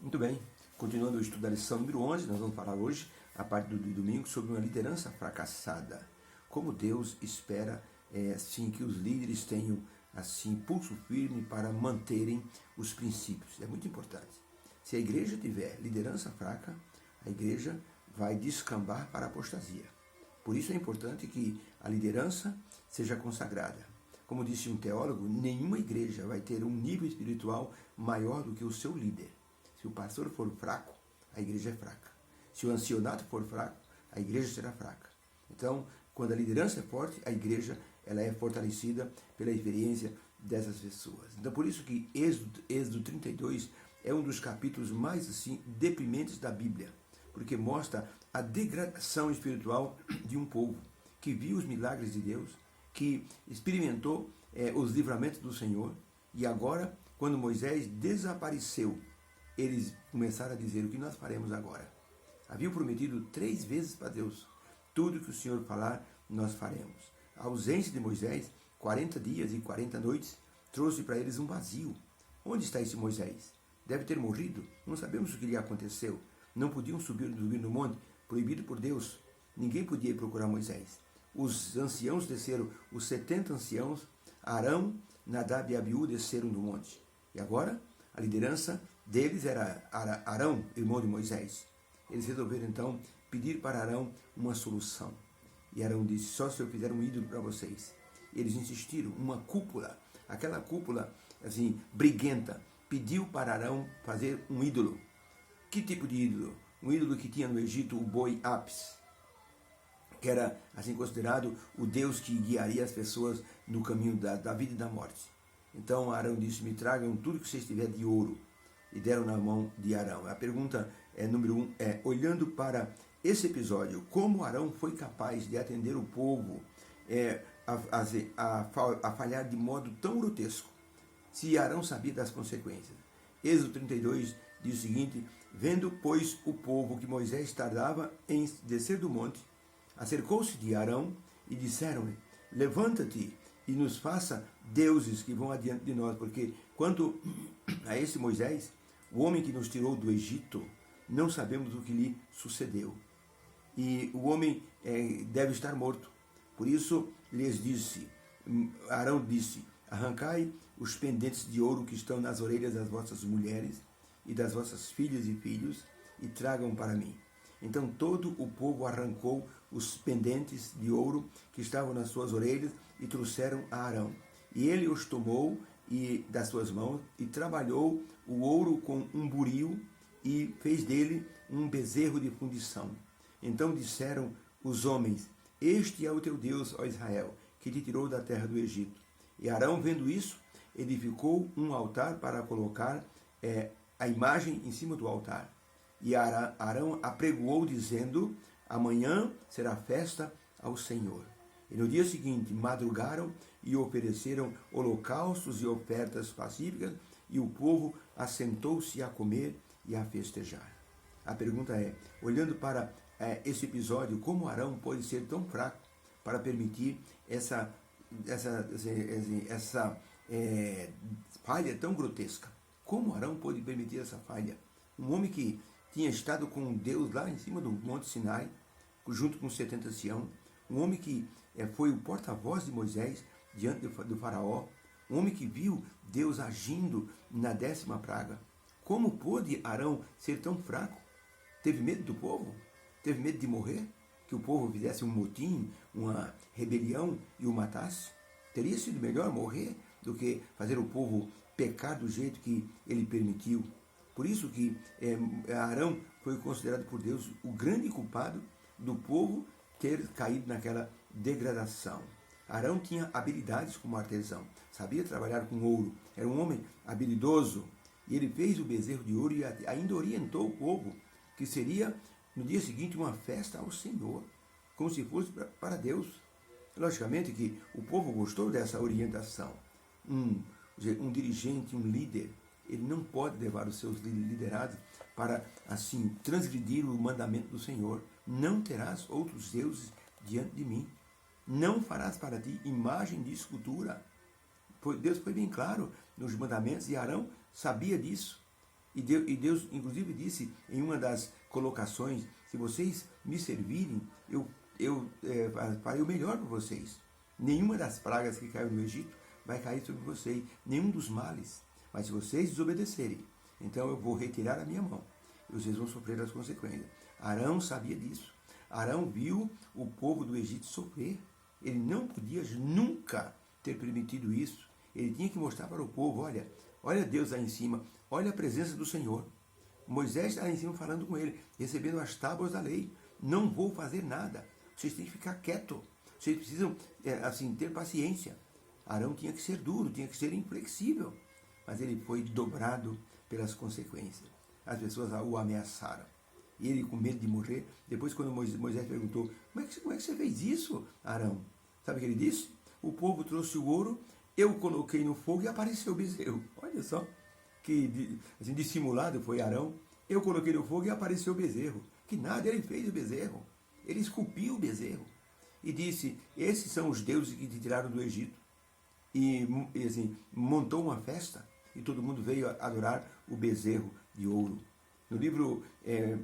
Muito bem, continuando o estudo da lição número 11, nós vamos falar hoje, a parte do domingo, sobre uma liderança fracassada. Como Deus espera assim que os líderes tenham assim pulso firme para manterem os princípios. É muito importante. Se a igreja tiver liderança fraca, a igreja vai descambar para a apostasia. Por isso é importante que a liderança seja consagrada. Como disse um teólogo, nenhuma igreja vai ter um nível espiritual maior do que o seu líder. Se o pastor for fraco, a igreja é fraca. Se o ancianato for fraco, a igreja será fraca. Então, quando a liderança é forte, a igreja ela é fortalecida pela experiência dessas pessoas. Então, por isso que Êxodo 32 é um dos capítulos mais assim deprimentes da Bíblia, porque mostra a degradação espiritual de um povo que viu os milagres de Deus, que experimentou os livramentos do Senhor, e agora, quando Moisés desapareceu, eles começaram a dizer: o que nós faremos agora? Haviam prometido 3 vezes para Deus: tudo que o Senhor falar, nós faremos. A ausência de Moisés, 40 dias e 40 noites, trouxe para eles um vazio. Onde está esse Moisés? Deve ter morrido? Não sabemos o que lhe aconteceu. Não podiam subir no monte, proibido por Deus. Ninguém podia ir procurar Moisés. Os anciãos desceram, os 70 anciãos, Arão, Nadab e Abiú desceram do monte. E agora, a liderança deles era Arão, irmão de Moisés. Eles resolveram então pedir para Arão uma solução. E Arão disse: só se eu fizer um ídolo para vocês. Eles insistiram, uma cúpula, aquela cúpula assim, briguenta, pediu para Arão fazer um ídolo. Que tipo de ídolo? Um ídolo que tinha no Egito o boi Apis, que era assim considerado o Deus que guiaria as pessoas no caminho da vida e da morte. Então Arão disse: me tragam tudo que vocês tiverem de ouro. E deram na mão de Arão. A pergunta número 1 é: olhando para esse episódio, como Arão foi capaz de atender o povo a falhar de modo tão grotesco, se Arão sabia das consequências? Êxodo 32 diz o seguinte: vendo, pois, o povo que Moisés tardava em descer do monte, acercou-se de Arão e disseram-lhe: levanta-te e nos faça deuses que vão adiante de nós, porque quanto a esse Moisés, o homem que nos tirou do Egito, não sabemos o que lhe sucedeu. E o homem deve estar morto. Por isso lhes disse, Arão disse: arrancai os pendentes de ouro que estão nas orelhas das vossas mulheres e das vossas filhas e filhos, e tragam para mim. Então todo o povo arrancou os pendentes de ouro que estavam nas suas orelhas e trouxeram a Arão. E ele os tomou das suas mãos e trabalhou o ouro com um buril e fez dele um bezerro de fundição. Então disseram os homens: este é o teu Deus, ó Israel, que te tirou da terra do Egito. E Arão, vendo isso, edificou um altar para colocar a imagem em cima do altar. E Arão apregoou, dizendo: amanhã será festa ao Senhor. E no dia seguinte madrugaram e ofereceram holocaustos e ofertas pacíficas, e o povo assentou-se a comer e a festejar. A pergunta é: olhando para esse episódio, como Arão pode ser tão fraco para permitir essa falha tão grotesca? Como Arão pôde permitir essa falha? Um homem que tinha estado com Deus lá em cima do Monte Sinai, junto com os 70 anciãos, um homem que foi o porta-voz de Moisés diante do faraó, um homem que viu Deus agindo na 10ª praga. Como pôde Arão ser tão fraco? Teve medo do povo? Teve medo de morrer? Que o povo fizesse um motim, uma rebelião e o matasse? Teria sido melhor morrer do que fazer o povo pecar do jeito que ele permitiu. Por isso que Arão foi considerado por Deus o grande culpado do povo ter caído naquela degradação. Arão tinha habilidades como artesão, sabia trabalhar com ouro, era um homem habilidoso, e ele fez o bezerro de ouro e ainda orientou o povo que seria no dia seguinte uma festa ao Senhor, como se fosse para Deus. Logicamente que o povo gostou dessa orientação. Um dirigente, um líder, ele não pode levar os seus liderados para, assim, transgredir o mandamento do Senhor. Não terás outros deuses diante de mim. Não farás para ti imagem de escultura. Deus foi bem claro nos mandamentos e Arão sabia disso. Deus, inclusive, disse em uma das colocações: se vocês me servirem, eu farei o melhor para vocês. Nenhuma das pragas que caiu no Egito vai cair sobre vocês, nenhum dos males. Mas se vocês desobedecerem, então eu vou retirar a minha mão e vocês vão sofrer as consequências. Arão sabia disso. Arão viu o povo do Egito sofrer. Ele não podia nunca ter permitido isso. Ele tinha que mostrar para o povo: olha Deus lá em cima, olha a presença do Senhor. Moisés está lá em cima falando com ele, recebendo as tábuas da lei. Não vou fazer nada. Vocês têm que ficar quietos. Vocês precisam, ter paciência. Arão tinha que ser duro, tinha que ser inflexível. Mas ele foi dobrado pelas consequências. As pessoas o ameaçaram. E ele, com medo de morrer, depois quando Moisés perguntou: como é que você fez isso, Arão? Sabe o que ele disse? O povo trouxe o ouro, eu coloquei no fogo e apareceu o bezerro. Olha só, que dissimulado foi Arão. Eu coloquei no fogo e apareceu o bezerro. Que nada, ele fez o bezerro. Ele esculpiu o bezerro. E disse: esses são os deuses que te tiraram do Egito. E montou uma festa e todo mundo veio adorar o bezerro de ouro. No livro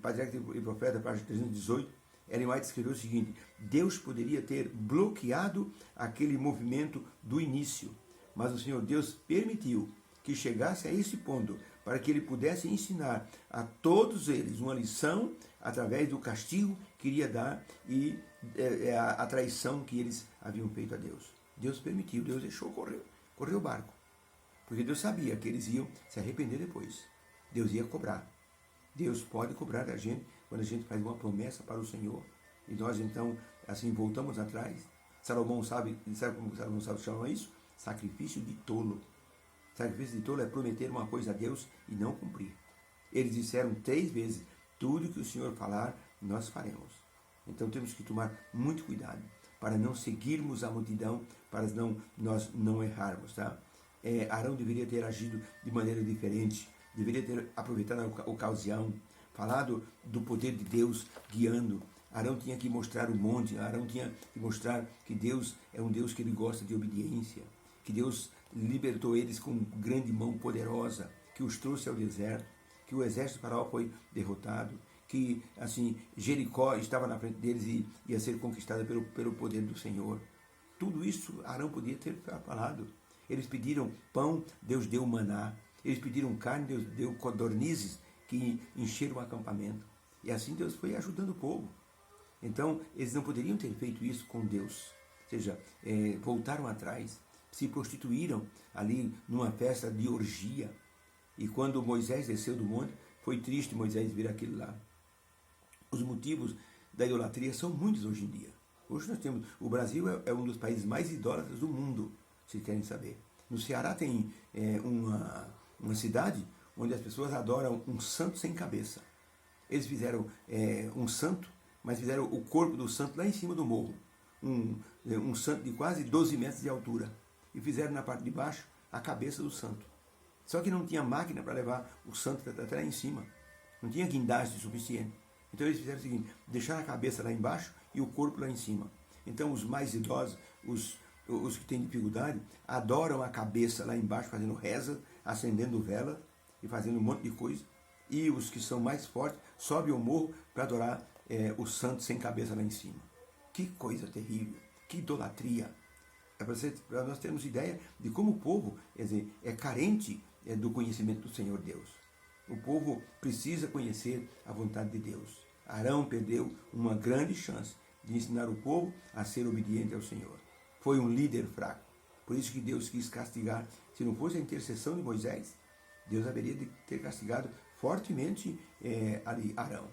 Patriarca e Profeta, página 318, Ellen White escreveu o seguinte: Deus poderia ter bloqueado aquele movimento do início, mas o Senhor Deus permitiu que chegasse a esse ponto para que ele pudesse ensinar a todos eles uma lição através do castigo que iria dar e a traição que eles haviam feito a Deus. Deus permitiu, Deus deixou correr o barco, porque Deus sabia que eles iam se arrepender depois. Deus ia cobrar. Deus pode cobrar da gente quando a gente faz uma promessa para o Senhor e nós então voltamos atrás. Salomão sabe como Salomão sabe chamar isso? Sacrifício de tolo. Sacrifício de tolo é prometer uma coisa a Deus e não cumprir. Eles disseram 3 vezes: tudo que o Senhor falar, nós faremos. Então temos que tomar muito cuidado para não seguirmos a multidão, para nós não errarmos. Tá? Arão deveria ter agido de maneira diferente, deveria ter aproveitado a ocasião, falado do poder de Deus guiando. Arão tinha que mostrar o monte, Arão tinha que mostrar que Deus é um Deus que ele gosta de obediência, que Deus libertou eles com grande mão poderosa, que os trouxe ao deserto, que o exército de Faraó foi derrotado, que Jericó estava na frente deles e ia ser conquistada pelo poder do Senhor. Tudo isso Arão podia ter falado. Eles pediram pão, Deus deu maná. Eles pediram carne, Deus deu codornizes que encheram o acampamento. E assim Deus foi ajudando o povo. Então, eles não poderiam ter feito isso com Deus. Ou seja, voltaram atrás, se prostituíram ali numa festa de orgia. E quando Moisés desceu do monte, foi triste Moisés ver aquilo lá. Os motivos da idolatria são muitos hoje em dia. Hoje nós temos, o Brasil é um dos países mais idólatras do mundo, se querem saber. No Ceará tem uma cidade onde as pessoas adoram um santo sem cabeça. Eles fizeram um santo, mas fizeram o corpo do santo lá em cima do morro. Um santo de quase 12 metros de altura. E fizeram na parte de baixo a cabeça do santo. Só que não tinha máquina para levar o santo até lá em cima. Não tinha guindaste suficiente. Então eles fizeram o seguinte: deixaram a cabeça lá embaixo e o corpo lá em cima. Então os mais idosos, os que têm dificuldade, adoram a cabeça lá embaixo, fazendo reza, acendendo vela e fazendo um monte de coisa. E os que são mais fortes sobem ao morro para adorar o santo sem cabeça lá em cima. Que coisa terrível, que idolatria. Para nós termos ideia de como o povo é carente do conhecimento do Senhor Deus. O povo precisa conhecer a vontade de Deus. Arão perdeu uma grande chance de ensinar o povo a ser obediente ao Senhor. Foi um líder fraco. Por isso que Deus quis castigar. Se não fosse a intercessão de Moisés, Deus haveria de ter castigado fortemente Arão.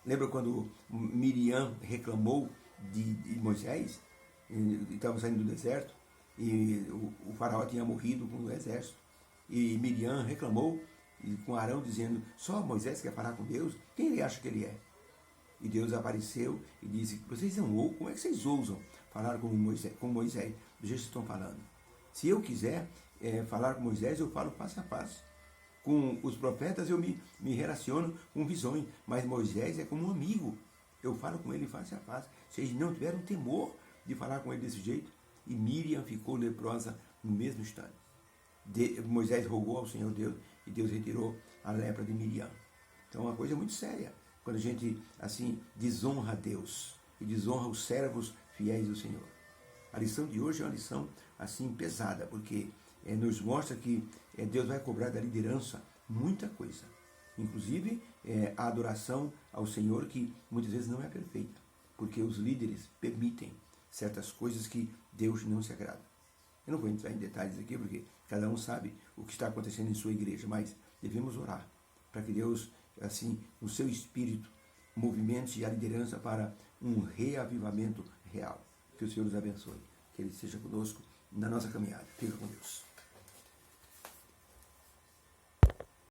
Lembra quando Miriam reclamou de Moisés? Estavam saindo do deserto e o faraó tinha morrido com o exército. E Miriam reclamou com Arão dizendo: só Moisés quer falar com Deus? Quem ele acha que ele é? E Deus apareceu e disse: vocês são loucos, como é que vocês ousam falar com Moisés do jeito que estão falando? Se eu quiser falar com Moisés, eu falo face a face. Com os profetas eu me relaciono com visões, mas Moisés é como um amigo. Eu falo com ele face a face. Vocês não tiveram temor de falar com ele desse jeito? E Miriam ficou leprosa no mesmo instante. Moisés rogou ao Senhor Deus e Deus retirou a lepra de Miriam. Então é uma coisa muito séria quando a gente assim desonra a Deus e desonra os servos fiéis do Senhor. A lição de hoje é uma lição assim pesada, porque nos mostra que Deus vai cobrar da liderança muita coisa. Inclusive a adoração ao Senhor, que muitas vezes não é perfeita, porque os líderes permitem certas coisas que Deus não se agrada. Eu não vou entrar em detalhes aqui, porque cada um sabe o que está acontecendo em sua igreja, mas devemos orar para que Deus, assim, no seu espírito, movimente a liderança para um reavivamento real. Que o Senhor nos abençoe. Que Ele esteja conosco na nossa caminhada. Fica com Deus.